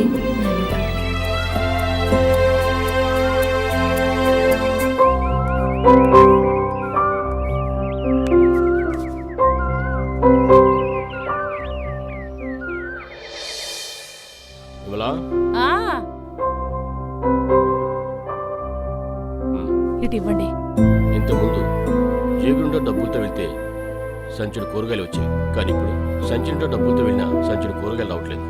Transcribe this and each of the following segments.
ఇదే నా లోకం. ఇటు ఇవ్వండి. ఇంతకుముందు జేబులుంటో డబ్బులతో వెళ్తే సంచుడు కూరగాయలు వచ్చాయి, కానీ ఇప్పుడు సంచులుంటో డబ్బులతో వెళ్ళినా సంచుడు కూరగాయలు రావట్లేదు.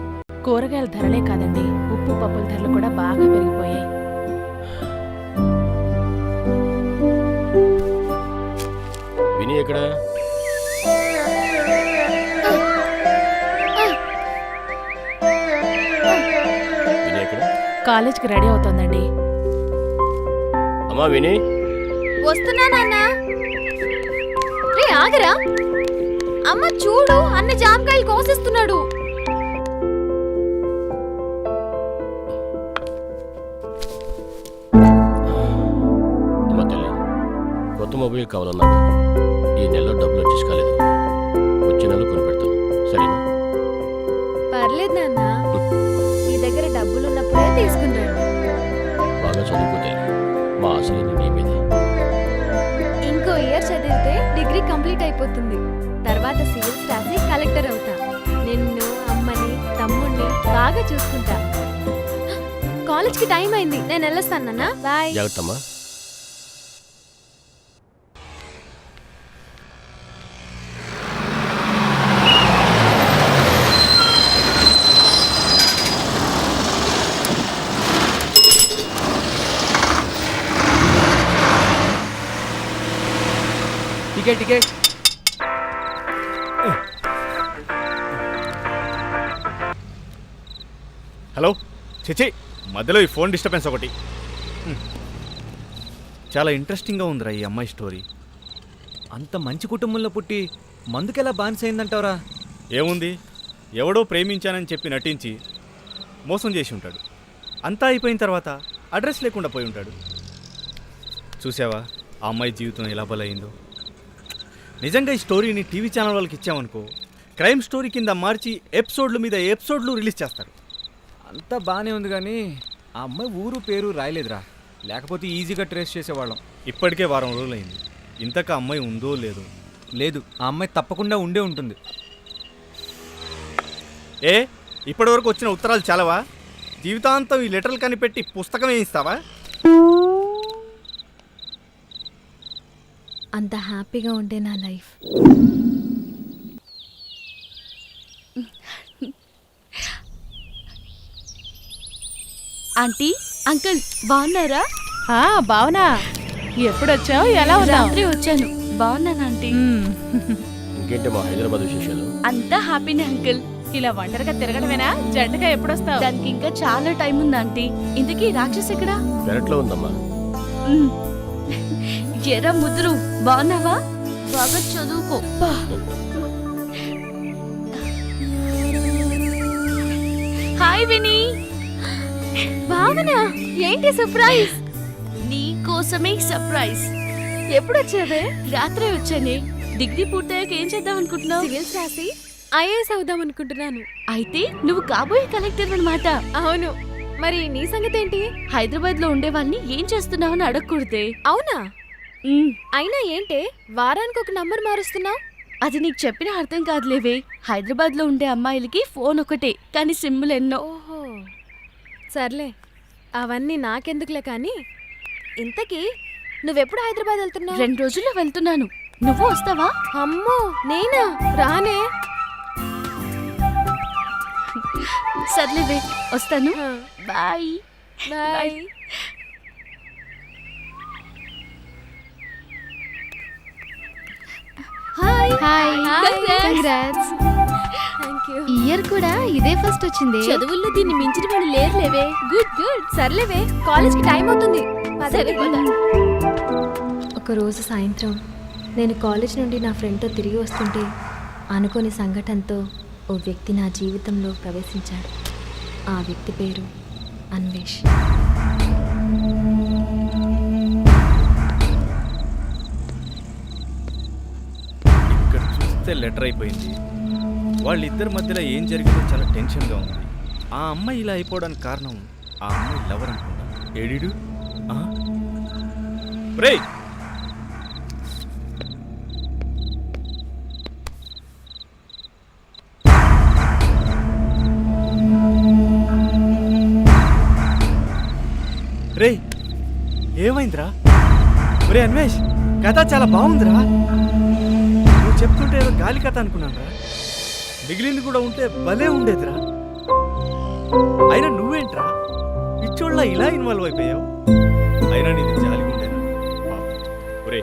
కూరగాయల ధరలే కాదండి, ఉప్పు పప్పుల ధరలు కూడా బాగా పెరిగిపోయాయి. విని ఎక్కడ? విని ఎక్కడ? కాలేజ్కి రెడీ అవుతోందండి. అమ్మా విని, వస్తున్నా నాన్న. రే ఆగరా, అమ్మ చూడు అన్న జామకాయలు కోసిస్తున్నాడు. అమ్మ తల్లి, కొత్త మొబైల్ కావాలన్నాడు. ఈ నెలలో డబ్బులు అడ్జస్ట్ కాలేదు, వచ్చే నెలలో కొని పెడతాను, సరేనా? పర్లేదు నాన్న, మీ దగ్గర డబ్బులున్నప్పుడే తీసుకున్నాడు. బాగా చదువుకోతే మా ఆశలన్నీ నీ మీదే. ఇంకో ఇయర్ చదివితే డిగ్రీ కంప్లీట్ అయిపోతుంది. తర్వాత సివిల్స్ రాసి కలెక్టర్ అవుతా. నిన్ను, అమ్మని, తమ్ముడిని బాగా చూసుకుంటా. కాలేజ్కి టైం అయింది, నేను వెళ్ళొస్తాను నాన్న. బాయ్. జాగ్రత్తమ్మా. టికెట్ హలో చిచి, మధ్యలో ఈ ఫోన్ డిస్టర్బెన్స్ ఒకటి. చాలా ఇంట్రెస్టింగ్గా ఉందిరా ఈ అమ్మాయి స్టోరీ. అంత మంచి కుటుంబంలో పుట్టి మందుకెలా బానిసైందంటావురా? ఏముంది, ఎవడో ప్రేమించానని చెప్పి నటించి మోసం చేసి ఉంటాడు. అంతా అయిపోయిన తర్వాత అడ్రస్ లేకుండా పోయి ఉంటాడు. చూసావా ఆ అమ్మాయి జీవితం ఎలా బలైందో. నిజంగా ఈ స్టోరీని టీవీ ఛానల్ వాళ్ళకి ఇచ్చామనుకో, క్రైమ్ స్టోరీ కింద మార్చి ఎపిసోడ్ల మీద ఎపిసోడ్లు రిలీజ్ చేస్తారు. అంతా బాగానే ఉంది కానీ ఆ అమ్మాయి ఊరు పేరు రాయలేదురా, లేకపోతే ఈజీగా ట్రేస్ చేసేవాళ్ళం. ఇప్పటికే వారం రోజులైంది, ఇంతక అమ్మాయి ఉందో లేదో. లేదు, ఆ అమ్మాయి తప్పకుండా ఉండే ఉంటుంది. ఇప్పటివరకు వచ్చిన ఉత్తరాలు చాలవా? జీవితాంతం ఈ లెటర్లు కనిపెట్టి పుస్తకం వేయిస్తావా? అంత హ్యాపీగా ఉండే నా లైఫ్. ఆంటీ, అంకుల్ బాగున్నారా? బావునా, ఎప్పుడొచ్చావు, ఎలా ఉన్నావు? రాత్రి వచ్చాను. బాగున్నాను ఆంటీ. ఇంకేంటి మా హైదరాబాద్ విశేషాలు? అంతా హ్యాపీనే అంకుల్. ఇలా ఒంటరిగా తిరగడమేనా? జంటగా ఎప్పుడొస్తావు? దానికి ఇంకా చాలా టైం ఉంది ఆంటీ. ఇంతకీ రాక్షస్ ఎక్కడా? పెరట్లో ఉందమ్మా. ఎరా ముద్రు, బాగున్నావా? బాగా చదువుకో. హాయ్ విని. భావన, ఏంటి సర్ప్రైజ్? నీ కోసమే సర్ప్రైజ్. ఎప్పుడు వచ్చావే? రాత్రే వచ్చానే. డిగ్రీ పూర్తయ్యాక ఏం చేద్దాం అనుకుంటున్నావు? సివిల్స్ రాసి ఐఏఎస్ అవుదాం అనుకుంటున్నాను. అయితే నువ్వు కాబోయే కలెక్టర్ అన్నమాట. అవును, మరి నీ సంగతి ఏంటి? హైదరాబాద్ లో ఉండే వాళ్ళని ఏం చేస్తున్నావని అడగకూడదే. అవునా? అయినా ఏంటే వారానికి ఒక నంబర్ మారుస్తున్నావు? అది నీకు చెప్పిన అర్థం కాదులేవే. హైదరాబాద్ లో ఉండే అమ్మాయిలకి ఫోన్ ఒకటే, కానీ సిమ్ములు ఎన్నో. ఓహో, సర్లే, అవన్నీ నాకెందుకులే. కానీ ఇంతకీ నువ్వెప్పుడు హైదరాబాద్ వెళ్తున్నావు? 2 రోజుల్లో వెళ్తున్నాను. నువ్వు వస్తావా? అమ్మో, నేనా? రానే. సర్లేవే, వస్తాను. Bye bye. Hi. Congrats. Thank you. ఈ ఇయర్ కూడా ఇదే ఫస్ట్ వచ్చింది. చదువుల్లో దీన్ని మించిన వాళ్ళు లేరులేవే. Good good. సర్లేవే, కాలేజ్కి టైం అవుతుంది. ఒకరోజు సాయంత్రం నేను కాలేజ్ నుండి నా ఫ్రెండ్తో తిరిగి వస్తుంటే అనుకోని సంఘటనతో ఓ వ్యక్తి నా జీవితంలో ప్రవేశించాడు. ఆ వ్యక్తి పేరు అన్వేష్. ఇక్కడ చూస్తే లెటర్ అయిపోయింది. వాళ్ళిద్దరి మధ్యలో ఏం జరిగిందో చాలా టెన్షన్గా ఉంది. ఆ అమ్మాయి ఇలా అయిపోవడానికి కారణం ఆ అమ్మాయి లవర్ అనుకుంటా. ఏడిడు రేయ్ రేయ్ ఏమైందిరా? ఒరే అన్వేష్, కథ చాలా బాగుందిరా. నువ్వు చెప్తుంటే ఏదో గాలి కథ అనుకున్నానురా. మిగిలింది కూడా ఉంటే భలే ఉండేదిరా. అయినా నువ్వేంట్రా పిచ్చోళ్ళ ఇలా ఇన్వాల్వ్ అయిపోయావు? అయినా నీది జాలిగా ఉండేరా? ఒరే,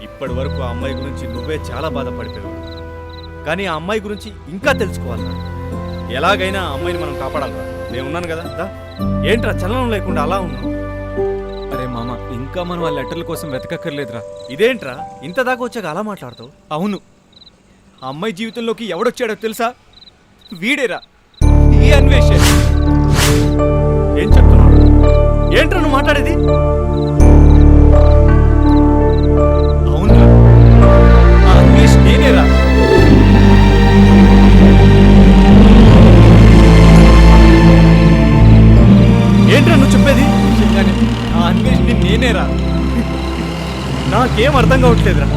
ఇప్పటి వరకు ఆ అమ్మాయి గురించి నువ్వే చాలా బాధపడిపోయావు, కానీ ఆ అమ్మాయి గురించి ఇంకా తెలుసుకోవాలరా. ఎలాగైనా ఆ అమ్మాయిని మనం కాపాడాలరా. నేను ఉన్నాను కదా. ఏంట్రా చలనం లేకుండా అలా ఉన్నావు? అరే మామ, ఇంకా మనం ఆ లెటర్ల కోసం వెతకక్కర్లేదురా. ఇదేంట్రా ఇంత దాకా వచ్చాక అలా మాట్లాడతావు? అవును, ఆ అమ్మాయి జీవితంలోకి ఎవడొచ్చాడో తెలుసా? వీడేరా, ఈ అన్వేష్. ఏం చెప్తున్నావు? ఏంట్రా నువ్వు మాట్లాడేది? అవునురా, ఆ అన్వేష్ నేనేరా. ఏంట్రా నువ్వు చెప్పేది? నిజంగానే ఆ అన్వేష్ నేనేరా. నాకేం అర్థం కావట్లేదురా.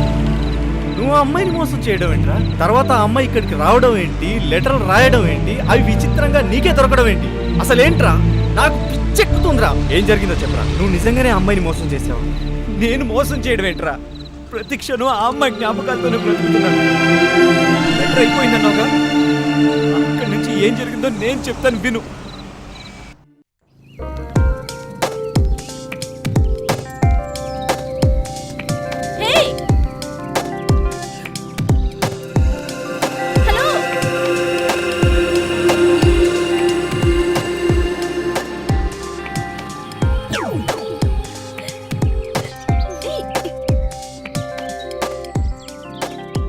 నువ్వు ఆ అమ్మాయిని మోసం చేయడం ఏంట్రా? తర్వాత ఆ అమ్మాయి ఇక్కడికి రావడం ఏంటి, లెటర్లు రాయడం ఏంటి, అవి విచిత్రంగా నీకే దొరకడం ఏంటి? అసలేంట్రా? నాకు పిచ్చెక్కుతుందిరా. ఏం జరిగిందో చెప్పరా. నువ్వు నిజంగానే ఆ అమ్మాయిని మోసం చేసావు? నేను మోసం చేయడం ఏంట్రా? ప్రతి క్షణం ఆ అమ్మాయి జ్ఞాపకాలతోనే బ్రతుకుతున్నాను. లెటర్ అయిపోయిందన్నావుగా, అక్కడి నుంచి ఏం జరిగిందో నేను చెప్తాను, విను.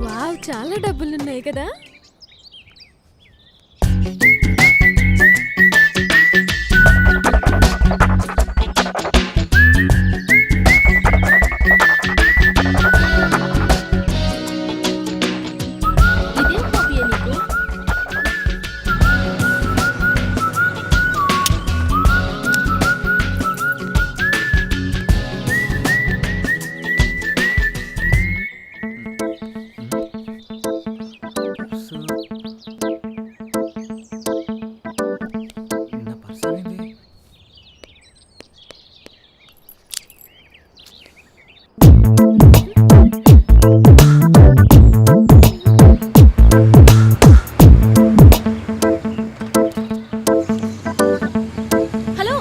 వావ్, చాలా డబ్బులున్నాయి కదా. ఇదేం హాబీయే నీకు? నా పర్స్ ఏమైంది? హలో,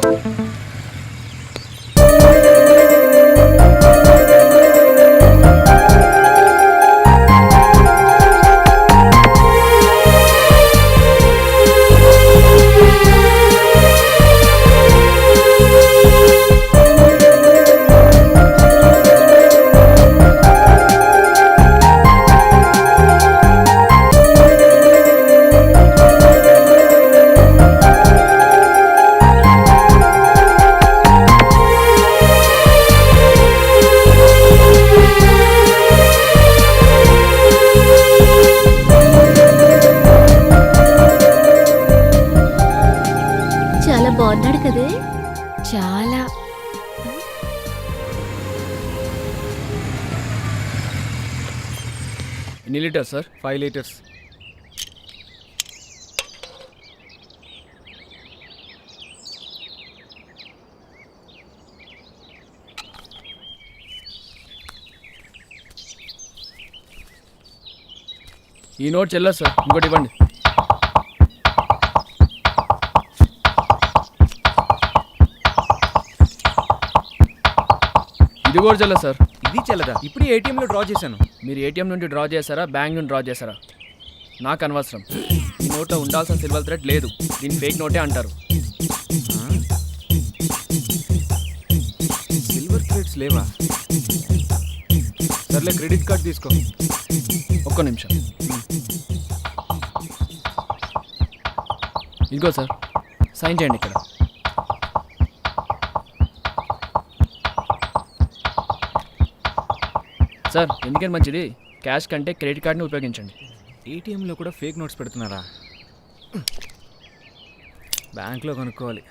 చాలా బాగున్నాడు కదే. చాలా. ఎన్ని లీటర్ సార్? 5 లీటర్స్. ఈ నోట్ చెల్లదు సార్, ఇంకోటి ఇవ్వండి. ఇది కూడా చెల్లదు సార్. ఇది చెల్లదా? ఇప్పుడు ఏటీఎంలో డ్రా చేశాను. మీరు ఏటీఎం నుండి డ్రా చేశారా, బ్యాంక్ నుండి డ్రా చేశారా? నాకు అనవసరం. ఈ నోట్లో ఉండాల్సిన సిల్వర్ థ్రెడ్ లేదు. దీన్ని ఫేక్ నోటే అంటారు. సిల్వర్ థ్రెడ్స్ లేవా? సర్లే, క్రెడిట్ కార్డ్ తీసుకో. ఒక్క నిమిషం. ఇదిగో సార్, సైన్ చేయండి ఇక్కడ. సార్, ఎందుకని మంచిది, క్యాష్ కంటే క్రెడిట్ కార్డ్ని ఉపయోగించండి. ఏటీఎంలో కూడా ఫేక్ నోట్స్ పెడుతున్నారా? బ్యాంక్లో కనుక్కోవాలి.